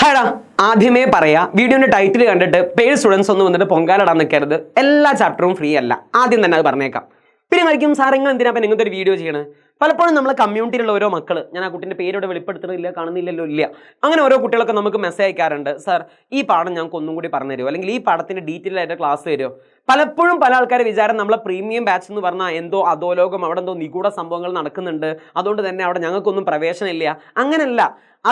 ഹാടാ ആദ്യമേ പറയാ വീഡിയോന്റെ ടൈറ്റിൽ കണ്ടിട്ട് പെയ്ഡ് സ്റ്റുഡൻസ് ഒന്നും വന്നിട്ട് പൊങ്കാലിടാൻ നിൽക്കരുത്. എല്ലാ ചാപ്റ്ററും ഫ്രീ അല്ല, ആദ്യം തന്നെ അത് പറഞ്ഞേക്കാം. പിന്നെ മരിക്കും സാർ നിങ്ങൾ എന്തിനാ അപ്പം ഇങ്ങനത്തെ ഒരു വീഡിയോ ചെയ്യണത്? പലപ്പോഴും നമ്മളെ കമ്മ്യൂണിറ്റിയിലുള്ള ഓരോ മക്കൾ, ഞാൻ ആ കുട്ടിൻ്റെ പേരോട് വെളിപ്പെടുത്തുന്നില്ല, കാണുന്നില്ലല്ലോ, ഇല്ല, അങ്ങനെ ഓരോ കുട്ടികളൊക്കെ നമുക്ക് മെസ്സേജ് അയക്കാറുണ്ട്. സാർ ഈ പാഠം ഞങ്ങൾക്ക് ഒന്നും കൂടി പറഞ്ഞു തരുമോ, അല്ലെങ്കിൽ ഈ പാഠത്തിൻ്റെ ഡീറ്റെയിൽ ആയിട്ട് ക്ലാസ് തരുമോ? പലപ്പോഴും പല ആൾക്കാരെ വിചാരം നമ്മളെ പ്രീമിയം ബാച്ച് എന്ന് പറഞ്ഞാൽ എന്തോ അധോലോകം, അവിടെ എന്തോ നിഗൂഢ സംഭവങ്ങൾ നടക്കുന്നുണ്ട്, അതുകൊണ്ട് തന്നെ അവിടെ ഞങ്ങൾക്കൊന്നും പ്രവേശനമില്ല. അങ്ങനെയല്ല.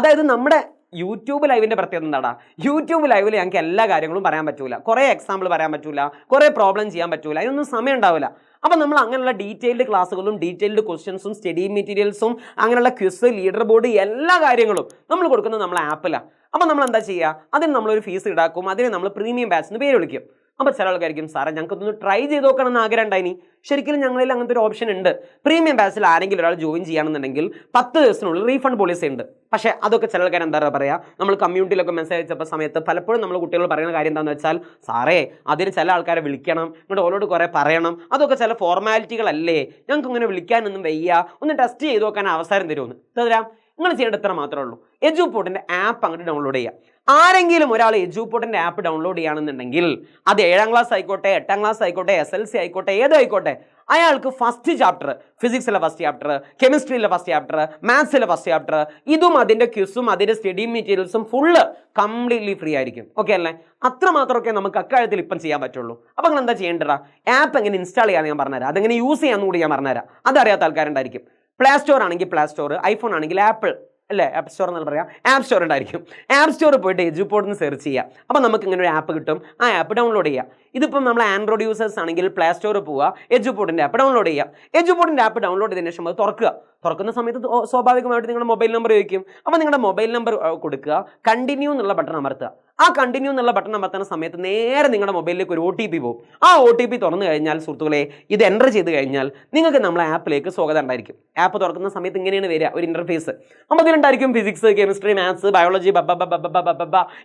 അതായത് നമ്മുടെ യൂട്യൂബ് ലൈവിൻ്റെ പ്രത്യേകത എന്താടാ? യൂട്യൂബ് ലൈവിൽ ഞങ്ങൾക്ക് എല്ലാ കാര്യങ്ങളും പറയാൻ പറ്റൂല, കുറേ എക്സാമ്പിൾ പറയാൻ പറ്റൂല, കുറേ പ്രോബ്ലം ചെയ്യാൻ പറ്റൂല, അതിനൊന്നും സമയം ഉണ്ടാവില്ല. അപ്പം നമ്മൾ അങ്ങനെയുള്ള ഡീറ്റെയിൽഡ് ക്ലാസ്സുകളും ഡീറ്റെയിൽഡ് ക്വസ്റ്റ്യൻസും സ്റ്റഡി മെറ്റീരിയൽസും അങ്ങനെയുള്ള ക്വിസ്, ലീഡർ ബോർഡ്, എല്ലാ കാര്യങ്ങളും നമ്മൾ കൊടുക്കുന്നത് നമ്മളെ ആപ്പിലാണ്. അപ്പം നമ്മൾ എന്താ ചെയ്യുക? അതിന് നമ്മളൊരു ഫീസ് ഈടാക്കും, അതിന് നമ്മൾ പ്രീമിയം ബാച്ച് എന്ന് പേര് വിളിക്കും. അപ്പോൾ ചില ആൾക്കാരിക്കും സാറേ ഞങ്ങൾക്കൊന്ന് ട്രൈ ചെയ്ത് നോക്കണം എന്ന് ആഗ്രഹം ഉണ്ടായിനി. ശരിക്കും ഞങ്ങളിൽ അങ്ങനത്തെ ഒരു ഓപ്ഷൻ ഉണ്ട്. പ്രീമിയം ബാച്ചിൽ ആരെങ്കിലും ഒരാൾ ജോയിൻ ചെയ്യുകയാണെന്നുണ്ടെങ്കിൽ 10 ദിവസത്തിനുള്ളിൽ റീഫണ്ട് പോളിസി ഉണ്ട്. പക്ഷേ അതൊക്കെ ചില ആൾക്കാർ എന്താ പറയുക, നമ്മൾ കമ്മ്യൂണിറ്റിയിലൊക്കെ മെസ്സേജ് അയച്ചപ്പോൾ സമയത്ത് പലപ്പോഴും നമ്മൾ കുട്ടികൾ പറയുന്ന കാര്യം എന്താണെന്ന് വെച്ചാൽ, സാറേ അതിന് ചില ആൾക്കാരെ വിളിക്കണം, ഇങ്ങോട്ട് ഓരോട് കുറേ പറയണം, അതൊക്കെ ചില ഫോർമാലിറ്റികളല്ലേ, ഞങ്ങൾക്ക് ഇങ്ങനെ വിളിക്കാനൊന്നും വയ്യ, ഒന്ന് ടെസ്റ്റ് ചെയ്ത് നോക്കാൻ അവസരം തരുമെന്ന്. തരാം. നിങ്ങൾ ചെയ്യേണ്ടത് ഇത്ര മാത്രമേ ഉള്ളൂ. എജുപോർട്ടിൻ്റെ ആപ്പ് അങ്ങോട്ട് ഡൗൺലോഡ് ചെയ്യുക. ആരെങ്കിലും ഒരാൾ എജുപോർട്ടിൻ്റെ ആപ്പ് ഡൗൺലോഡ് ചെയ്യുകയാണെന്നുണ്ടെങ്കിൽ അത് 7ാം ക്ലാസ് ആയിക്കോട്ടെ, 8ാം ക്ലാസ് ആയിക്കോട്ടെ, SLC ആയിക്കോട്ടെ, ഏതായിക്കോട്ടെ, അയാൾക്ക് ഫസ്റ്റ് ചാപ്റ്റർ, ഫിസിക്സിലെ ഫസ്റ്റ് ചാപ്റ്റർ, കെമിസ്ട്രിയിലെ ഫസ്റ്റ് ചാപ്റ്റർ, മാത്സിലെ ഫസ്റ്റ് ചാപ്റ്റർ, ഇതും അതിൻ്റെ ക്വിസും അതിൻ്റെ സ്റ്റഡി മെറ്റീരിയൽസും ഫുള്ള് കംപ്ലീറ്റ്ലി ഫ്രീ ആയിരിക്കും. ഓക്കെ അല്ലേ? അത്രമാത്രമൊക്കെ നമുക്ക് അക്കാര്യത്തിൽ ഇപ്പം ചെയ്യാൻ പറ്റുള്ളൂ. അപ്പോൾ നിങ്ങൾ എന്താ ചെയ്യേണ്ടതാ? ആപ്പ് എങ്ങനെ ഇൻസ്റ്റാൾ ചെയ്യാമെന്ന് ഞാൻ പറഞ്ഞുതരാം. അതെങ്ങനെ യൂസ് ചെയ്യാമെന്ന് കൂടി ഞാൻ പറഞ്ഞുതരാം. അതറിയാത്ത ആൾക്കാരുണ്ടായിരിക്കും. പ്ലേ സ്റ്റോർ ആണെങ്കിൽ പ്ലേ സ്റ്റോർ, ഐഫോൺ ആണെങ്കിൽ ആപ്പിൾ അല്ലേ, ആപ്പ് സ്റ്റോർ എന്ന് പറയാം, ആപ്പ് സ്റ്റോർ ഉണ്ടായിരിക്കും. ആപ്പ് സ്റ്റോറിൽ പോയിട്ട് എജുപോർട്ടിന് സെർച്ച് ചെയ്യുക. അപ്പോൾ നമുക്ക് ഇങ്ങനെ ഒരു ആപ്പ് കിട്ടും. ആ ആപ്പ് ഡൗൺലോഡ് ചെയ്യുക. ഇതിപ്പം നമ്മൾ ആൻഡ്രോയിഡ് യൂസേഴ്സ് ആണെങ്കിൽ പ്ലേ സ്റ്റോറിൽ പോവുക, എജുപോർട്ടിൻ്റെ ആപ്പ് ഡൗൺലോഡ് ചെയ്യുക. എജുപോർട്ടിൻ്റെ ആപ്പ് ഡൗൺലോഡ് ചെയ്തതിന് ശേഷം അത് തുറക്കുക. തുറക്കുന്ന സമയത്ത് സ്വാഭാവികമായിട്ട് നിങ്ങളുടെ മൊബൈൽ നമ്പർ ചോദിക്കും. അപ്പോൾ നിങ്ങളുടെ മൊബൈൽ നമ്പർ കൊടുക്കുക, കണ്ടിന്യൂ എന്നുള്ള ബട്ടൺ അമർത്തുക. ആ കണ്ടിന്യൂ എന്നുള്ള ബട്ടൺ അമർത്തുന്ന സമയത്ത് നേരെ നിങ്ങളുടെ മൊബൈലിലേക്ക് ഒരു OTP പോകും. ആ OTP തുറന്നു കഴിഞ്ഞാൽ സുഹൃത്തുക്കളെ, ഇത് എൻ്റർ ചെയ്ത് കഴിഞ്ഞാൽ നിങ്ങൾക്ക് നമ്മളെ ആപ്പിലേക്ക് സ്വാഗതം ഉണ്ടായിരിക്കും. ആപ്പ് തുറക്കുന്ന സമയത്ത് ഇങ്ങനെയാണ് വരിക, ഒരു ഇൻ്റർഫേസ്. അപ്പോൾ അതിലുണ്ടായിരിക്കും ഫിസിക്സ്, കെമിസ്ട്രി, മാത്സ്, ബയോളജി,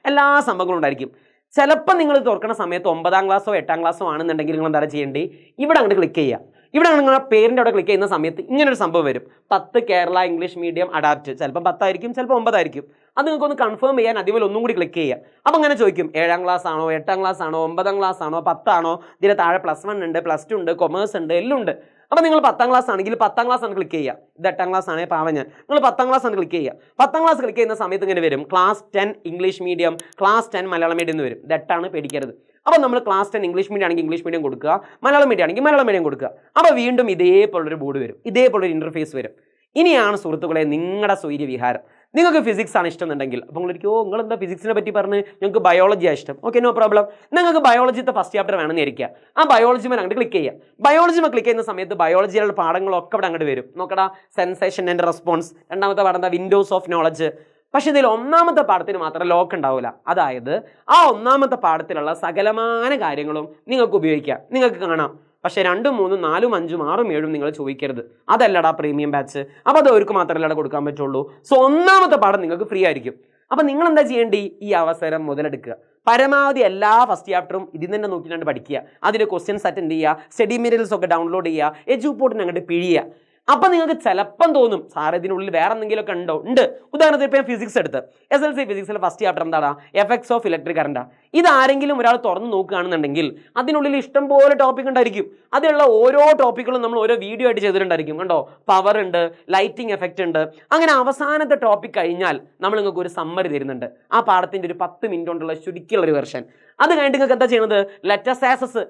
എല്ലാ സംഭവങ്ങളും ഉണ്ടായിരിക്കും. ചിലപ്പോൾ നിങ്ങൾ തുറക്കുന്ന സമയത്ത് 9ാം ക്ലാസ്സോ 8ാം ക്ലാസ്സോ ആണെന്നുണ്ടെങ്കിൽ നിങ്ങൾ എന്താ ചെയ്യേണ്ടി? ഇവിടെ അങ്ങോട്ട് ക്ലിക്ക് ചെയ്യുക. ഇവിടെ നിങ്ങളുടെ പേരിൻ്റെ അവിടെ ക്ലിക്ക് ചെയ്യുന്ന സമയത്ത് ഇങ്ങനൊരു സംഭവം വരും, 10 കേരള ഇംഗ്ലീഷ് മീഡിയം അഡാപ്റ്റ്. ചിലപ്പോൾ 10 ആയിരിക്കും, ചിലപ്പോൾ 9 ആയിരിക്കും. അത് നിങ്ങൾക്കൊന്ന് കൺഫേം ചെയ്യാൻ അതേപോലെ ഒന്നും കൂടി ക്ലിക്ക് ചെയ്യുക. അപ്പോൾ അങ്ങനെ ചോദിക്കും, 7ാം ക്ലാസ് ആണോ, 8ാം ക്ലാസ് ആണോ, 9ാം ക്ലാസ് ആണോ, 10 ആണോ, ഇതിന് താഴെ +1 ഉണ്ട്, +2 ഉണ്ട്, കൊമേഴ്സ് ഉണ്ട്, എല്ലാം ഉണ്ട്. അപ്പോൾ നിങ്ങൾ 10ാം ക്ലാസ് ആണെങ്കിൽ 10ാം ക്ലാസ് ആണ് ക്ലിക്ക് ചെയ്യുക. ഇത് 8ാം ക്ലാസ് ആണെങ്കിൽ പാവം ഞാൻ, നിങ്ങൾ 10ാം ക്ലാസ് ആണ് ക്ലിക്ക് ചെയ്യുക. 10ാം ക്ലാസ് ക്ലിക്ക് ചെയ്യുന്ന സമയത്ത് ഇങ്ങനെ വരും, class 10 English medium, class 10 Malayalam medium എന്ന് വരും. ഇത് 8ആണ്, പേടിക്കരുത്. അപ്പോൾ നമ്മൾ ക്ലാസ് 10 ഇംഗ്ലീഷ് മീഡിയം ആണെങ്കിൽ ഇംഗ്ലീഷ് മീഡിയം കൊടുക്കുക, മലയാളം മീഡിയം ആണെങ്കിൽ മലയാളം മീഡിയം കൊടുക്കുക. അപ്പോൾ വീണ്ടും ഇതേപോലൊരു ബോർഡ് വരും, ഇതേപോലൊരു ഇൻ്റർഫേസ് വരും. ഇനിയാണ് സുഹൃത്തുക്കളെ നിങ്ങളുടെ സ്വൈര്യ വിഹാരം. നിങ്ങൾക്ക് ഫിസിക്സ് ആണ് ഇഷ്ടം എന്നുണ്ടെങ്കിൽ, അപ്പോൾ നിങ്ങളൊരിക്കോ നിങ്ങളെന്താ ഫിസിക്സിനെ പറ്റി പറഞ്ഞ്, ഞങ്ങൾക്ക് ബയോളജിയാണ് ഇഷ്ടം. Okay, no problem. നിങ്ങൾക്ക് ബയോളജിത്തെ ഫസ്റ്റ് ചാപ്റ്റർ വേണമെന്ന് ഇരിക്കുക. ആ ബയോളജി മേലെ അങ്ങോട്ട് ക്ലിക്ക് ചെയ്യുക. ബയോളജി മേലെ ക്ലിക്ക് ചെയ്യുന്ന സമയത്ത് ബയോളജിയുടെ പാഠങ്ങളൊക്കെ ഇവിടെ അങ്ങോട്ട് വരും. നോക്കടാ, സെൻസേഷൻ ആൻഡ് റെസ്പോൺസ്. രണ്ടാമത്തെ പാഠം എന്താ? Windows of knowledge. പക്ഷേ ഇതിൽ 1ാമത്തെ പാഠത്തിന് മാത്രം ലോക്ക് ഉണ്ടാവില്ല. അതായത് ആ 1ാമത്തെ പാഠത്തിലുള്ള സകലമായ കാര്യങ്ങളും നിങ്ങൾക്ക് ഉപയോഗിക്കാം, നിങ്ങൾക്ക് കാണാം. പക്ഷേ 2, 3, 4, 5, 6, 7 നിങ്ങൾ ചോദിക്കരുത്. അതല്ലടാ പ്രീമിയം ബാച്ച്. അപ്പോൾ അത് അവർക്ക് മാത്രമല്ല കൊടുക്കാൻ പറ്റുള്ളൂ. സോ 1ാമത്തെ പാഠം നിങ്ങൾക്ക് ഫ്രീ ആയിരിക്കും. അപ്പോൾ നിങ്ങൾ എന്താ ചെയ്യേണ്ടി? ഈ അവസരം മുതലെടുക്കുക. പരമാവധി എല്ലാ ഫസ്റ്റ് ചാപ്റ്ററും ഇതിൽ തന്നെ നോക്കിയിട്ട് പഠിക്കുക. അതിൻ്റെ ക്വസ്റ്റ്യൻസ് അറ്റൻഡ് ചെയ്യുക, സ്റ്റഡി മെറ്റീരിയൽസ് ഒക്കെ ഡൗൺലോഡ് ചെയ്യുക, എജുപോർട്ടിന് അങ്ങോട്ട് പിഴിയുക. അപ്പം നിങ്ങൾക്ക് ചിലപ്പം തോന്നും, സാർ ഇതിനുള്ളിൽ വേറെ എന്തെങ്കിലുമൊക്കെ ഉണ്ടോ? ഉണ്ട്. ഉദാഹരണത്തിന് ഇപ്പോൾ ഞാൻ ഫിസിക്സ് എടുത്ത്, SLC ഫിസിക്സിലെ ഫസ്റ്റ് ചാപ്റ്റർ എന്താടാ? എഫക്ട്സ് ഓഫ് ഇലക്ട്രിക് കറണ്ടാ. ഇതാരെങ്കിലും ഒരാൾ തുറന്ന് നോക്കുകയാണെന്നുണ്ടെങ്കിൽ അതിനുള്ളിൽ ഇഷ്ടം പോലെ ടോപ്പിക് ഉണ്ടായിരിക്കും. അതിലുള്ള ഓരോ ടോപ്പിക്കുകളും നമ്മൾ ഓരോ വീഡിയോ ആയിട്ട് ചെയ്തിട്ടുണ്ടായിരിക്കും. കണ്ടോ, പവർ ഉണ്ട്, ലൈറ്റിംഗ് എഫക്റ്റ് ഉണ്ട്. അങ്ങനെ അവസാനത്തെ ടോപ്പിക് കഴിഞ്ഞാൽ നമ്മൾ നിങ്ങൾക്ക് ഒരു സമ്മറി തരുന്നുണ്ട്. ആ പാഠത്തിൻ്റെ ഒരു 10 മിനിറ്റ് കൊണ്ടുള്ള ചുരുക്കിയുള്ള ഒരു വെർഷൻ. അത് കഴിഞ്ഞിട്ട് നിങ്ങൾക്ക് എന്താ ചെയ്യുന്നത്? Let's access.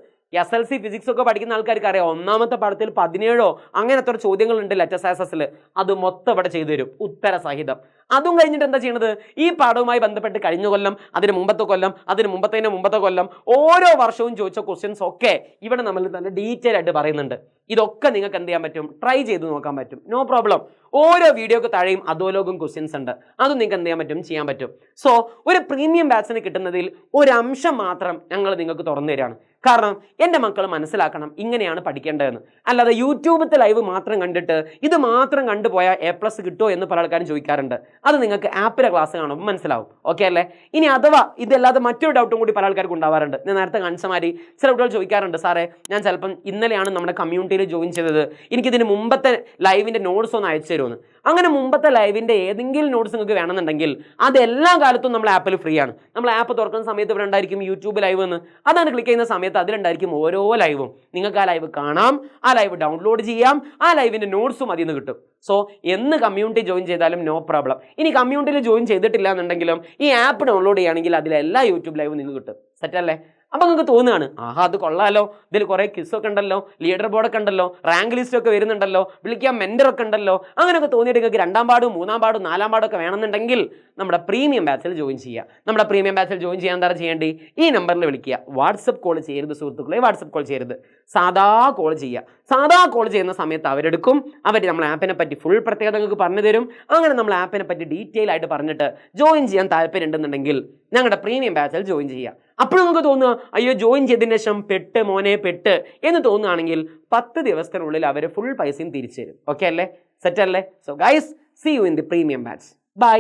SLC ഫിസിക്സ് ഒക്കെ പഠിക്കുന്ന ആൾക്കാർക്ക് അറിയാം, 1ാമത്തെ പാഠത്തിൽ 17 അങ്ങനെ എത്ര ചോദ്യങ്ങളുണ്ട് ലെറ്റസ് ആസസിൽ. അത് മൊത്തം ഇവിടെ ചെയ്തു തരും, ഉത്തര സഹിതം. അതും കഴിഞ്ഞിട്ട് എന്താ ചെയ്യുന്നത്? ഈ പാഠവുമായി ബന്ധപ്പെട്ട് കഴിഞ്ഞ കൊല്ലം, അതിന് മുമ്പത്തെ കൊല്ലം, അതിന് മുമ്പത്തെ കൊല്ലം, ഓരോ വർഷവും ചോദിച്ച ക്വസ്റ്റ്യൻസ് ഒക്കെ ഇവിടെ നമ്മൾ നല്ല ഡീറ്റെയിൽ ആയിട്ട് പറയുന്നുണ്ട്. ഇതൊക്കെ നിങ്ങൾക്ക് എന്ത് ചെയ്യാൻ പറ്റും? ട്രൈ ചെയ്ത് നോക്കാൻ പറ്റും, നോ പ്രോബ്ലം. ഓരോ വീഡിയോക്ക് താഴെയും അധോലോകം ക്വസ്റ്റ്യൻസ് ഉണ്ട്. അതും നിങ്ങൾക്ക് എന്ത് ചെയ്യാൻ പറ്റും. സോ ഒരു പ്രീമിയം ബാച്ചിന് കിട്ടുന്നതിൽ ഒരു അംശം മാത്രം ഞങ്ങൾ നിങ്ങൾക്ക് തുറന്നു തരാണ്. കാരണം എൻ്റെ മക്കൾ മനസ്സിലാക്കണം ഇങ്ങനെയാണ് പഠിക്കേണ്ടതെന്ന്. അല്ലാതെ യൂട്യൂബിലത്തെ ലൈവ് മാത്രം കണ്ടിട്ട് ഇത് മാത്രം കണ്ടുപോയാൽ A+ കിട്ടുമോ എന്ന് പല ആൾക്കാരും ചോദിക്കാറുണ്ട്. അത് നിങ്ങൾക്ക് ആപ്പിലെ ക്ലാസ് കാണുമ്പോൾ മനസ്സിലാവും. ഓക്കെ അല്ലേ? ഇനി അഥവാ ഇതല്ലാതെ മറ്റൊരു ഡൗട്ടും കൂടി പല ആൾക്കാർക്ക് ഉണ്ടാവാറുണ്ട്. ഞാൻ നേരത്തെ കാണിച്ച മാതിരി ചില കുട്ടികൾ ചോദിക്കാറുണ്ട്, സാറേ ഞാൻ ചിലപ്പം ഇന്നലെയാണ് നമ്മുടെ കമ്മ്യൂണിറ്റിയിൽ ജോയിൻ ചെയ്തത്, എനിക്കിതിന് മുമ്പത്തെ ലൈവിൻ്റെ നോട്ട്സ് ഒന്ന് അയച്ചു തരുമെന്ന്. അങ്ങനെ മുമ്പത്തെ ലൈവിൻ്റെ ഏതെങ്കിലും നോട്ട്സ് നിങ്ങൾക്ക് വേണമെന്നുണ്ടെങ്കിൽ അത് എല്ലാ കാലത്തും നമ്മൾ ആപ്പിൽ ഫ്രീ ആണ്. നമ്മൾ ആപ്പ് തുറക്കുന്ന സമയത്ത് ഇവിടെ ഉണ്ടായിരിക്കും യൂട്യൂബ് ലൈവ് എന്ന്. അതാണ് ക്ലിക്ക് ചെയ്യുന്ന സമയത്ത് അതിലുണ്ടായിരിക്കും ഓരോ ലൈവും. നിങ്ങൾക്ക് ആ ലൈവ് കാണാം, ആ ലൈവ് ഡൗൺലോഡ് ചെയ്യാം, ആ ലൈവിൻ്റെ നോട്ട്സും അതിൽ നിന്ന് കിട്ടും. സോ എന്ന് കമ്മ്യൂണിറ്റി ജോയിൻ ചെയ്താലും നോ പ്രോബ്ലം. ഇനി കമ്മ്യൂണിറ്റിയിൽ ജോയിൻ ചെയ്തിട്ടില്ല എന്നുണ്ടെങ്കിലും ഈ ആപ്പ് ഡൗൺലോഡ് ചെയ്യുകയാണെങ്കിൽ അതിലെല്ലാ യൂട്യൂബ് ലൈവും നിങ്ങൾക്ക് കിട്ടും. സെറ്റല്ലേ? അപ്പോൾ നിങ്ങൾക്ക് തോന്നുകയാണ്, ആഹാ അത് കൊള്ളാലോ, ഇതിൽ കുറേ ക്വിസൊക്കെ ഉണ്ടല്ലോ, ലീഡർ ബോർഡൊക്കെ ഉണ്ടല്ലോ, റാങ്ക് ലിസ്റ്റൊക്കെ വരുന്നുണ്ടല്ലോ, വിളിക്കാൻ മെൻറ്ററൊക്കെ ഉണ്ടല്ലോ. അങ്ങനെയൊക്കെ തോന്നിയിട്ട് നിങ്ങൾക്ക് 2ാം പാടും 3ാം പാടും 4ാം പാടൊക്കെ വേണമെന്നുണ്ടെങ്കിൽ നമ്മുടെ പ്രീമിയം ബാച്ചിൽ ജോയിൻ ചെയ്യുക. നമ്മുടെ പ്രീമിയം ബാച്ചിൽ ജോയിൻ ചെയ്യാൻ എന്താ ചെയ്യേണ്ടി? ഈ നമ്പറിൽ വിളിക്കുക. വാട്സപ്പ് കോൾ ചെയ്യരുത് സുഹൃത്തുക്കളെ, വാട്സപ്പ് കോൾ ചെയ്യരുത്, സാധാ കോൾ ചെയ്യുക. സാധാ കോൾ ചെയ്യുന്ന സമയത്ത് അവരെടുക്കും, അവർ നമ്മൾ ആപ്പിനെ പറ്റി ഫുൾ പ്രത്യേകത നിങ്ങൾക്ക് പറഞ്ഞു തരും. അങ്ങനെ നമ്മൾ ആപ്പിനെ പറ്റി ഡീറ്റെയിൽ ആയിട്ട് പറഞ്ഞിട്ട് ജോയിൻ ചെയ്യാൻ താല്പര്യം ഉണ്ടെന്നുണ്ടെങ്കിൽ ഞങ്ങളുടെ പ്രീമിയം ബാച്ചിൽ ജോയിൻ ചെയ്യുക. അപ്പോൾ നിങ്ങൾക്ക് തോന്നുക, അയ്യോ ജോയിൻ ചെയ്തതിന് ശേഷം പെട്ട് മോനെ പെട്ട് എന്ന് തോന്നുകയാണെങ്കിൽ 10 ദിവസത്തിനുള്ളിൽ അവർ ഫുൾ പൈസയും തിരിച്ചു തരും. ഓക്കെ അല്ലേ? സെറ്റ് അല്ലേ? So guys, see you in the premium batch. By.